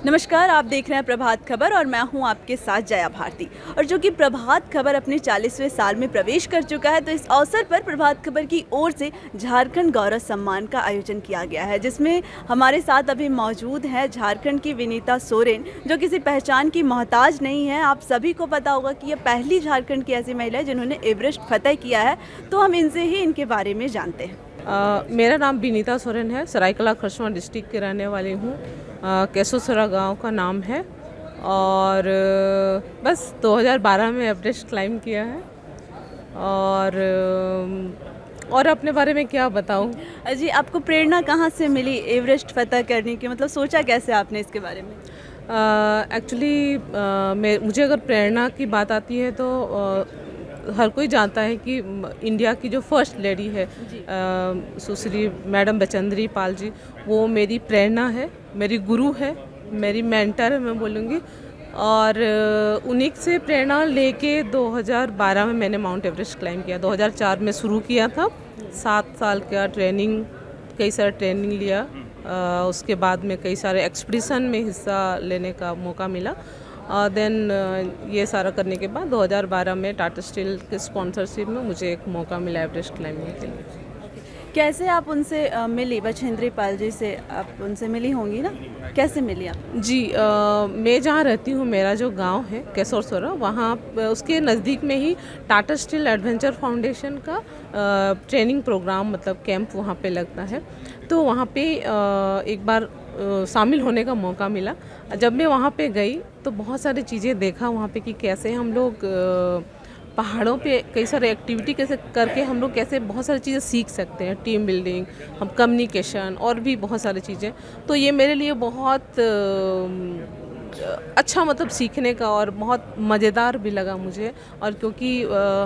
नमस्कार, आप देख रहे हैं प्रभात खबर और मैं हूं आपके साथ जया भारती। और जो कि प्रभात खबर अपने 40वें साल में प्रवेश कर चुका है, तो इस अवसर पर प्रभात खबर की ओर से झारखंड गौरव सम्मान का आयोजन किया गया है, जिसमें हमारे साथ अभी मौजूद है झारखंड की विनीता सोरेन, जो किसी पहचान की मोहताज नहीं है। आप सभी को पता होगा कि ये पहली झारखंड की ऐसी महिला है जिन्होंने एवरेस्ट फतह किया है। तो हम इनसे ही इनके बारे में जानते हैं। मेरा नाम विनीता सोरेन है। सरायकला खरसवां डिस्ट्रिक्ट के रहने वाली हूँ। केसोसरा गांव का नाम है। और बस 2012 में एवरेस्ट क्लाइम किया है। और अपने बारे में क्या बताऊँ। जी, आपको प्रेरणा कहाँ से मिली एवरेस्ट फतह करने की? मतलब सोचा कैसे आपने इसके बारे में? एक्चुअली मुझे अगर प्रेरणा की बात आती है तो हर कोई जानता है कि इंडिया की जो फर्स्ट लेडी है सुश्री मैडम बचेंद्री पाल जी, वो मेरी प्रेरणा है, मेरी गुरु है, मेरी मेंटर है मैं बोलूँगी। और उन्हीं से प्रेरणा लेके 2012 में मैंने माउंट एवरेस्ट क्लाइम किया। 2004 में शुरू किया था। 7 साल का ट्रेनिंग, कई सारा ट्रेनिंग लिया। उसके बाद में कई सारे एक्सपीडिशन में हिस्सा लेने का मौका मिला। देन ये सारा करने के बाद 2012 में टाटा स्टील के स्पॉन्सरशिप में मुझे एक मौका मिला एवरेस्ट क्लाइंबिंग के लिए। कैसे आप उनसे मिली? बछेंद्री पाल जी से आप उनसे मिली होंगी ना? कैसे मिली आप? जी, मैं जहाँ रहती हूँ, मेरा जो गांव है केसोसरा, वहाँ उसके नज़दीक में ही टाटा स्टील एडवेंचर फाउंडेशन का ट्रेनिंग प्रोग्राम मतलब कैंप वहाँ पे लगता है। तो वहाँ पे एक बार शामिल होने का मौका मिला। जब मैं वहाँ पे गई तो बहुत सारी चीज़ें देखा वहाँ पे कि कैसे हम लोग पहाड़ों पे कई सारे एक्टिविटी कैसे करके हम लोग कैसे बहुत सारी चीज़ें सीख सकते हैं, टीम बिल्डिंग, हम कम्युनिकेशन और भी बहुत सारी चीज़ें। तो ये मेरे लिए बहुत अच्छा मतलब सीखने का और बहुत मज़ेदार भी लगा मुझे। और क्योंकि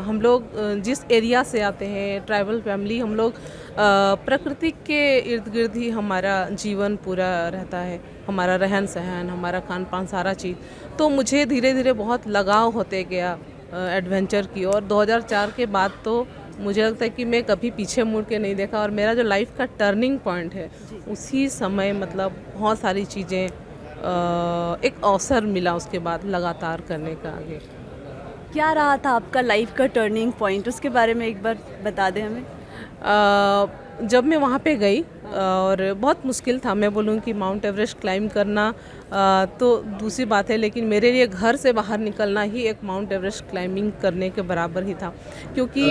हम लोग जिस एरिया से आते हैं, ट्राइबल फैमिली, हम लोग प्रकृति के इर्द गिर्द ही हमारा जीवन पूरा रहता है, हमारा रहन सहन, हमारा खान पान, सारा चीज़। तो मुझे धीरे धीरे बहुत लगाव होते गया एडवेंचर की। और 2004 के बाद तो मुझे लगता है कि मैं कभी पीछे मुड़ के नहीं देखा। और मेरा जो लाइफ का टर्निंग पॉइंट है, उसी समय मतलब बहुत सारी चीज़ें एक अवसर मिला उसके बाद लगातार करने का आगे। क्या रहा था आपका लाइफ का टर्निंग पॉइंट? उसके बारे में एक बार बता दें हमें। जब मैं वहाँ पे गई और बहुत मुश्किल था, मैं बोलूँ कि माउंट एवरेस्ट क्लाइम करना तो दूसरी बात है, लेकिन मेरे लिए घर से बाहर निकलना ही एक माउंट एवरेस्ट क्लाइंबिंग करने के बराबर ही था। क्योंकि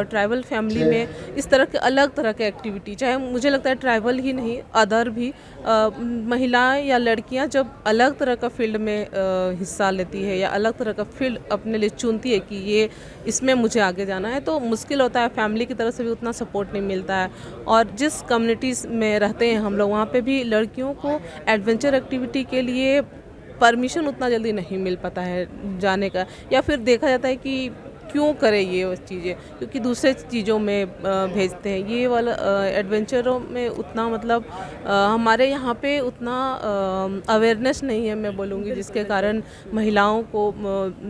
ट्राइबल फैमिली में इस तरह के अलग तरह के एक्टिविटी, चाहे मुझे लगता है ट्राइबल ही नहीं, अदर भी महिलाएं या लड़कियां जब अलग तरह का फील्ड में हिस्सा लेती है या अलग तरह का फील्ड अपने लिए चुनती है कि ये इसमें मुझे आगे जाना है, तो मुश्किल होता है। फैमिली की तरफ से भी उतना सपोर्ट नहीं मिलता है। और जिस कम्युनिटीज़ में रहते हैं हम लोग, वहाँ पे भी लड़कियों को एडवेंचर एक्टिविटी के लिए परमिशन उतना जल्दी नहीं मिल पाता है जाने का, या फिर देखा जाता है कि क्यों करे ये चीज़ें, क्योंकि दूसरे चीज़ों में भेजते हैं। ये वाला एडवेंचरों में उतना मतलब हमारे यहाँ पे उतना अवेयरनेस नहीं है मैं बोलूँगी, जिसके कारण महिलाओं को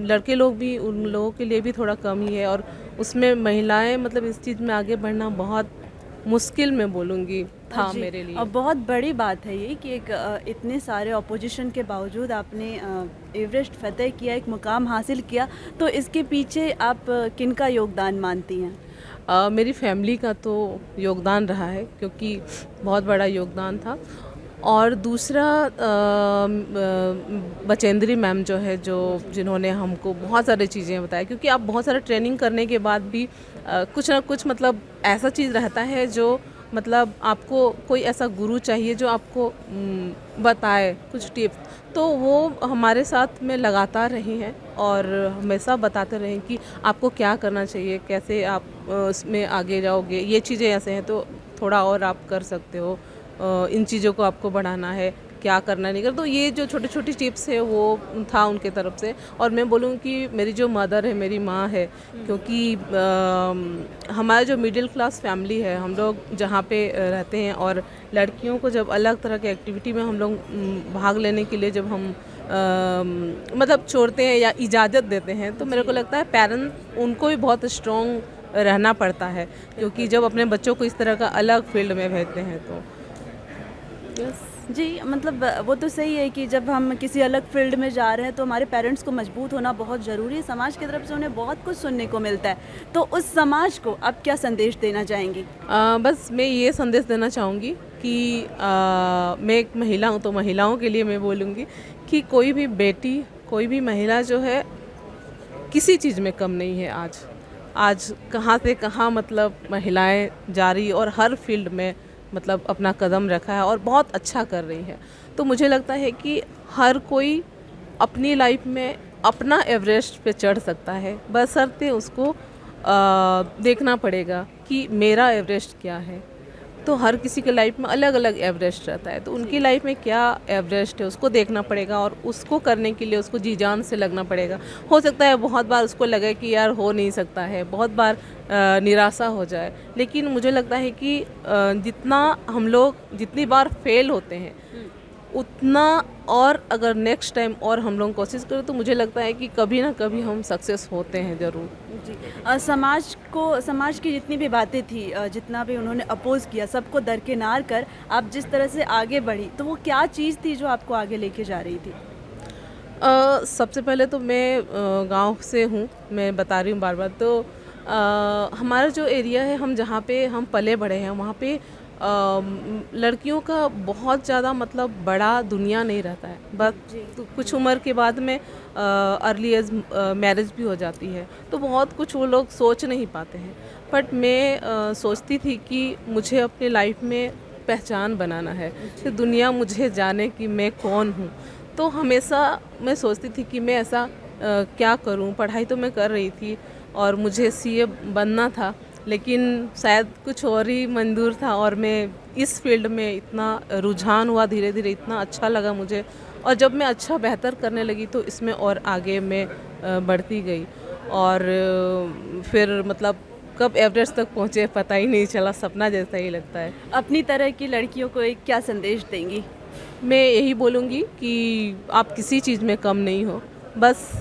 लड़के लोग भी, उन लोगों के लिए भी थोड़ा कम ही है। और उसमें महिलाएं मतलब इस चीज़ में आगे बढ़ना बहुत मुश्किल मैं बोलूँगी था जी, मेरे लिए। और बहुत बड़ी बात है ये कि एक इतने सारे ऑपोजिशन के बावजूद आपने एवरेस्ट फतह किया, एक मुकाम हासिल किया। तो इसके पीछे आप किनका योगदान मानती हैं? मेरी फैमिली का तो योगदान रहा है, क्योंकि बहुत बड़ा योगदान था। और दूसरा बचेंद्री मैम जो है, जो जिन्होंने हमको बहुत सारी चीज़ें बताई। क्योंकि आप बहुत सारा ट्रेनिंग करने के बाद भी कुछ ना कुछ मतलब ऐसा चीज़ रहता है जो मतलब आपको कोई ऐसा गुरु चाहिए जो आपको बताए कुछ टिप्स। तो वो हमारे साथ में लगातार रही हैं और हमेशा बताते रहें कि आपको क्या करना चाहिए, कैसे आप उसमें आगे जाओगे, ये चीज़ें ऐसे हैं तो थोड़ा और आप कर सकते हो, इन चीज़ों को आपको बढ़ाना है, क्या करना नहीं करना। तो ये जो छोटी छोटी टिप्स है वो था उनके तरफ से। और मैं बोलूँ कि मेरी जो मदर है, मेरी माँ है, क्योंकि हमारा जो मिडिल क्लास फैमिली है, हम लोग जहाँ पे रहते हैं, और लड़कियों को जब अलग तरह के एक्टिविटी में हम लोग भाग लेने के लिए जब हम मतलब छोड़ते हैं या इजाज़त देते हैं, तो मेरे को लगता है पेरेंट्स उनको भी बहुत स्ट्रॉन्ग रहना पड़ता है। क्योंकि जब अपने बच्चों को इस तरह का अलग फील्ड में भेजते हैं तो यस। जी, मतलब वो तो सही है कि जब हम किसी अलग फ़ील्ड में जा रहे हैं तो हमारे पेरेंट्स को मजबूत होना बहुत ज़रूरी है, समाज की तरफ से उन्हें बहुत कुछ सुनने को मिलता है। तो उस समाज को आप क्या संदेश देना चाहेंगी? बस मैं ये संदेश देना चाहूँगी कि मैं एक महिला हूँ, तो महिलाओं के लिए मैं बोलूँगी कि कोई भी बेटी, कोई भी महिला जो है किसी चीज़ में कम नहीं है आज। आज कहाँ से कहाँ मतलब महिलाएं जा रही और हर फील्ड में मतलब अपना कदम रखा है और बहुत अच्छा कर रही है। तो मुझे लगता है कि हर कोई अपनी लाइफ में अपना एवरेस्ट पे चढ़ सकता है, बशर्ते उसको देखना पड़ेगा कि मेरा एवरेस्ट क्या है। तो हर किसी के लाइफ में अलग अलग एवरेस्ट रहता है, तो उनकी लाइफ में क्या एवरेस्ट है उसको देखना पड़ेगा और उसको करने के लिए उसको जी जान से लगना पड़ेगा। हो सकता है बहुत बार उसको लगे कि यार हो नहीं सकता है, बहुत बार निराशा हो जाए, लेकिन मुझे लगता है कि जितना हम लोग जितनी बार फेल होते हैं उतना और अगर नेक्स्ट टाइम और हम लोग कोशिश करें तो मुझे लगता है कि कभी ना कभी हम सक्सेस होते हैं ज़रूर। जी। समाज की जितनी भी बातें थी, जितना भी उन्होंने अपोज़ किया, सबको दरकिनार कर आप जिस तरह से आगे बढ़ी, तो वो क्या चीज़ थी जो आपको आगे लेके जा रही थी? सबसे पहले तो मैं गांव से हूँ, मैं बता रही हूँ बार बार। तो हमारा जो एरिया है, हम जहाँ पे हम पले बड़े हैं वहाँ पे लड़कियों का बहुत ज़्यादा मतलब बड़ा दुनिया नहीं रहता है। बस तो कुछ उम्र के बाद में अर्ली एज मैरिज भी हो जाती है, तो बहुत कुछ वो लोग सोच नहीं पाते हैं। बट मैं सोचती थी कि मुझे अपनी लाइफ में पहचान बनाना है, कि दुनिया मुझे जाने कि मैं कौन हूँ। तो हमेशा मैं सोचती थी कि मैं ऐसा क्या करूं। पढ़ाई तो मैं कर रही थी और मुझे सीए बनना था, लेकिन शायद कुछ और ही मंजूर था और मैं इस फील्ड में इतना रुझान हुआ, धीरे धीरे इतना अच्छा लगा मुझे, और जब मैं अच्छा बेहतर करने लगी तो इसमें और आगे मैं बढ़ती गई और फिर मतलब कब एवरेस्ट तक पहुँचे पता ही नहीं चला, सपना जैसा ही लगता है। अपनी तरह की लड़कियों को एक क्या संदेश देंगी? मैं यही बोलूँगी कि आप किसी चीज़ में कम नहीं हो, बस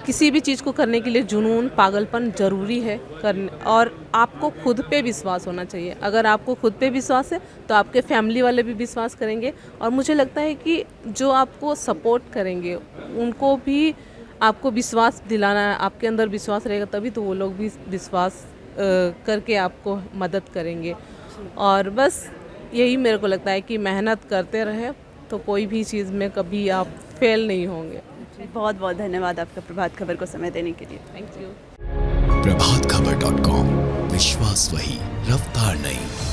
किसी भी चीज़ को करने के लिए जुनून, पागलपन ज़रूरी है करने, और आपको खुद पे विश्वास होना चाहिए। अगर आपको खुद पे विश्वास है तो आपके फैमिली वाले भी विश्वास करेंगे, और मुझे लगता है कि जो आपको सपोर्ट करेंगे उनको भी आपको विश्वास दिलाना है। आपके अंदर विश्वास रहेगा तभी तो वो लोग भी विश्वास करके आपको मदद करेंगे। और बस यही मेरे को लगता है कि मेहनत करते रहे तो कोई भी चीज़ में कभी आप फेल नहीं होंगे। बहुत बहुत धन्यवाद आपका प्रभात खबर को समय देने के लिए। Thank you. प्रभातखबर.com, विश्वास वही, रफ्तार नहीं।